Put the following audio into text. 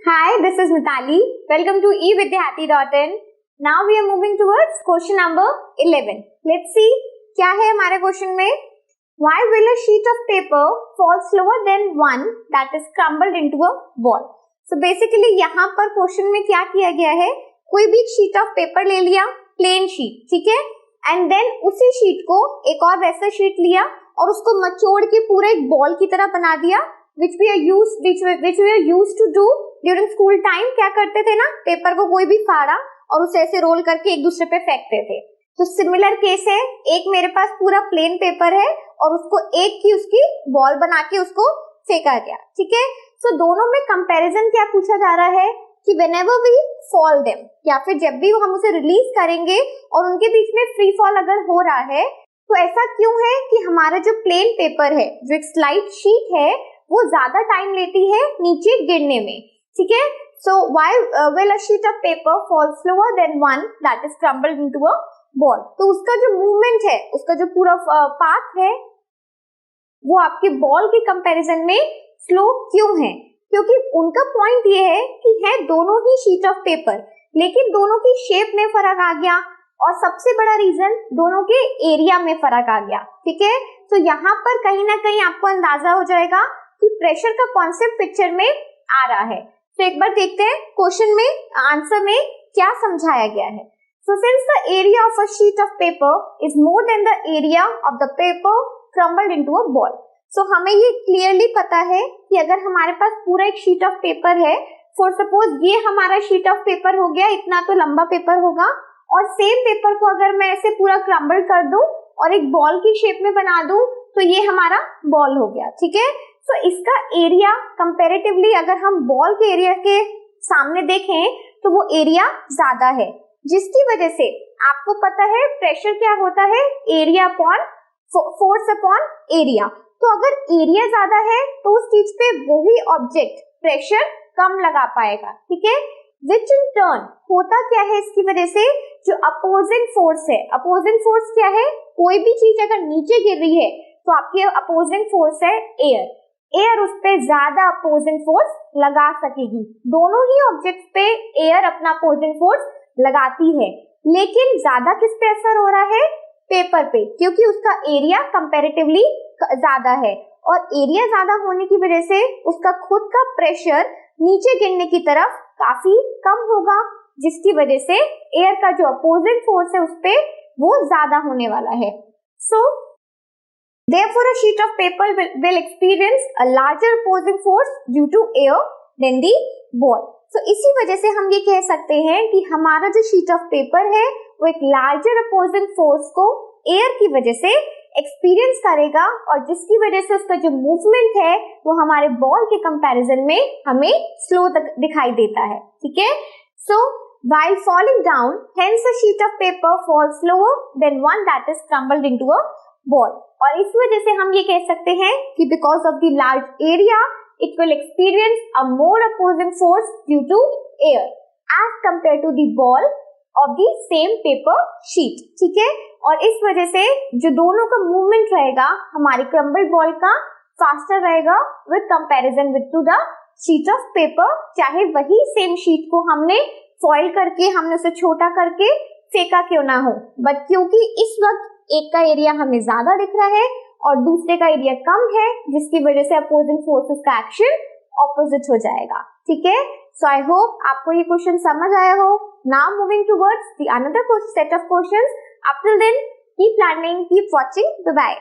Hi, this is Mitali. Welcome to evidyarthi.in. Now we are moving towards question number 11. Let's see क्या है हमारे question में. Why will a sheet of paper fall slower than one that is crumbled into a ball? So basically यहाँ पर question में क्या किया गया है, कोई भी शीट ऑफ पेपर ले लिया, प्लेन शीट, ठीक है, एंड देन उसी शीट को एक और वैसा शीट लिया और उसको मचोड़ के पूरा एक बॉल की तरह बना दिया, which we are used to do during school time. क्या करते थे ना, पेपर को कोई भी फाड़ा और उसे ऐसे रोल करके एक दूसरे पे फेंकते थे. तो सिमिलर केस है, एक मेरे पास पूरा प्लेन पेपर है और उसको एक की उसकी बॉल बना के उसको फेंका गया, ठीक है. सो दोनों में कंपैरिजन क्या पूछा जा रहा है कि whenever we fall them, या फिर जब भी हम उसे रिलीज करेंगे और उनके बीच में फ्री फॉल अगर हो रहा है, तो ऐसा क्यों है कि हमारा जो प्लेन पेपर है, जो एक स्लाइड शीट है, वो ज्यादा टाइम लेती है नीचे गिरने में, ठीक है. So why will a sheet of paper fall slower then one that is crumbled into a ball. तो उसका जो मूवमेंट है, उसका जो पूरा पाथ है, वो आपके बॉल के कंपैरिजन में स्लो क्यों है? क्योंकि उनका पॉइंट ये है कि है दोनों ही शीट ऑफ पेपर, लेकिन दोनों की शेप में फर्क आ गया और सबसे बड़ा रीजन दोनों के एरिया में फर्क आ गया, ठीक है. तो यहाँ पर कहीं ना कहीं आपको अंदाजा हो जाएगा कि प्रेशर का कॉन्सेप्ट पिक्चर में आ रहा है. तो एक बार देखते हैं क्वेश्चन में आंसर में क्या समझाया गया है. So since the area of a sheet of paper is more than the area of the paper crumbled into a ball. So हमें ये क्लियरली पता है कि अगर हमारे पास पूरा एक शीट ऑफ पेपर है, फॉर सपोज ये हमारा शीट ऑफ पेपर हो गया, इतना तो लंबा पेपर होगा, और सेम पेपर को अगर मैं ऐसे पूरा क्रम्बल कर दूं और एक बॉल की शेप में बना दूं, तो ये हमारा बॉल हो गया, ठीक है. तो इसका एरिया कंपैरेटिवली अगर हम बॉल के एरिया के सामने देखें तो वो एरिया ज्यादा है, जिसकी वजह से आपको पता है प्रेशर क्या होता है, area upon force upon area. तो अगर एरिया ज्यादा है तो उस चीज पे वही ऑब्जेक्ट प्रेशर कम लगा पाएगा, ठीक है. विच इन टर्न होता क्या है इसकी वजह से, जो अपोजिंग फोर्स है, अपोजिंग फोर्स क्या है, कोई भी चीज अगर नीचे गिर रही है तो आपकी अपोजिंग फोर्स है एयर. एयर उस पे ज्यादा अपोजिंग फोर्स लगा सकेगी. दोनों ही ऑब्जेक्ट्स पे एयर अपना अपोजिंग फोर्स लगाती है, लेकिन ज्यादा किस पे असर हो रहा है, पेपर पे, क्योंकि उसका एरिया कंपैरेटिवली ज्यादा है और एरिया ज्यादा होने की वजह से उसका खुद का प्रेशर नीचे गिरने की तरफ काफी कम होगा, जिसकी वजह से एयर का जो अपोजिंग फोर्स है उस पे वो ज्यादा होने वाला है. सो therefore a sheet of paper will experience a larger opposing force due to air than the ball. So इसी वजह से हम ये कह सकते हैं कि हमारा जो शीट ऑफ पेपर है वो एक लार्जर अपोजिंग फोर्स को एयर की वजह से एक्सपीरियंस करेगा, और जिसकी वजह से उसका जो मूवमेंट है वो हमारे बॉल के कंपैरिजन में हमें स्लो दिखाई देता है, ठीक है. सो while falling down, hence a sheet of paper falls slower than one that is crumbled into a ball. और इस वजह से हम ये कह सकते हैं कि because of the large area, it will experience a more opposing force due to air as compared to the ball of the same paper sheet, ठीक है. और इस वजह से जो दोनों का मूवमेंट रहेगा हमारी क्रम्बल्ड बॉल का फास्टर रहेगा with comparison with two the sheet of paper, चाहे वही सेम शीट को हमने फॉइल करके हमने उसे छोटा करके फेंका क्यों ना हो, बट क्योंकि इस वक्त एक का एरिया हमें ज्यादा दिख रहा है और दूसरे का एरिया कम है, जिसकी वजह से अपोजिंग फोर्सेस का एक्शन ऑपोजिट हो जाएगा, ठीक है. सो आई होप आपको ये क्वेश्चन समझ आया हो. Now moving towards the another set of questions. Up till then keep learning, keep watching, bye bye.